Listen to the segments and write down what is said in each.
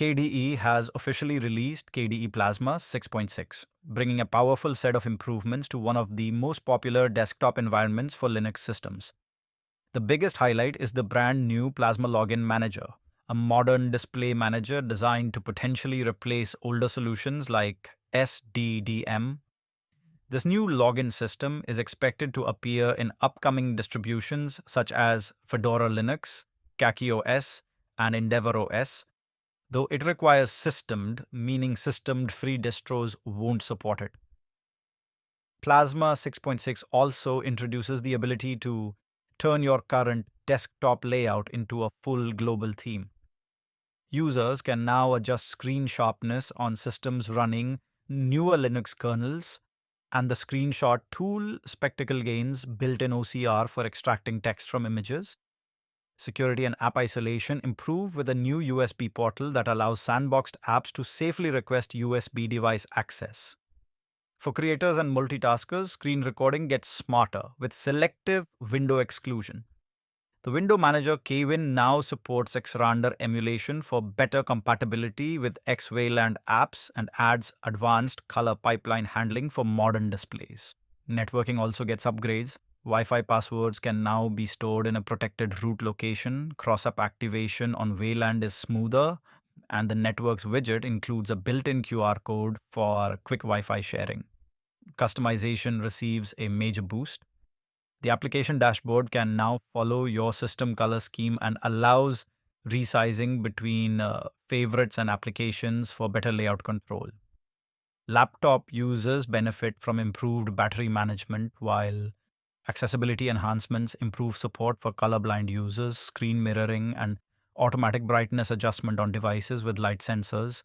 KDE has officially released KDE Plasma 6.6, bringing a powerful set of improvements to one of the most popular desktop environments for Linux systems. The biggest highlight is the brand new Plasma Login Manager, a modern display manager designed to potentially replace older solutions like SDDM. This new login system is expected to appear in upcoming distributions such as Fedora Linux, Kaki OS, and Endeavour OS, though it requires systemed, meaning systemed-free distros won't support it. Plasma 6.6 also introduces the ability to turn your current desktop layout into a full global theme. Users can now adjust screen sharpness on systems running newer Linux kernels, and the screenshot tool spectacle gains built-in OCR for extracting text from images. Security and app isolation improve with a new USB portal that allows sandboxed apps to safely request USB device access. For creators and multitaskers, screen recording gets smarter with selective window exclusion. The window manager Kwin now supports Xrandr emulation for better compatibility with Wayland apps and adds advanced color pipeline handling for modern displays. Networking also gets upgrades. Wi-Fi passwords can now be stored in a protected root location. Cross-app activation on Wayland is smoother, and the Networks widget includes a built-in QR code for quick Wi-Fi sharing. Customization receives a major boost. The application dashboard can now follow your system color scheme and allows resizing between favorites and applications for better layout control. Laptop users benefit from improved battery management, while accessibility enhancements improve support for colorblind users, screen mirroring, and automatic brightness adjustment on devices with light sensors.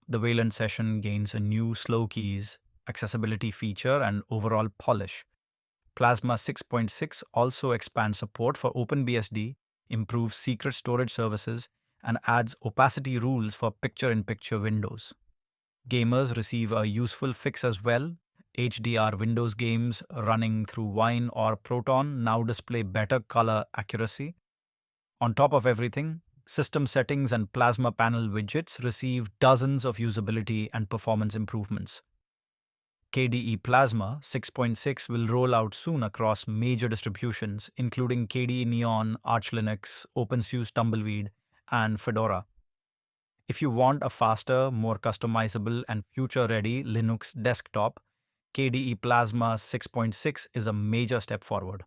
The Wayland session gains a new slow keys accessibility feature and overall polish. Plasma 6.6 also expands support for OpenBSD, improves secret storage services, and adds opacity rules for picture-in-picture windows. Gamers receive a useful fix as well. HDR Windows games running through Wine or Proton now display better color accuracy. On top of everything, system settings and Plasma panel widgets receive dozens of usability and performance improvements. KDE Plasma 6.6 will roll out soon across major distributions, including KDE Neon, Arch Linux, openSUSE Tumbleweed, and Fedora. If you want a faster, more customizable, and future-ready Linux desktop, KDE Plasma 6.6 is a major step forward.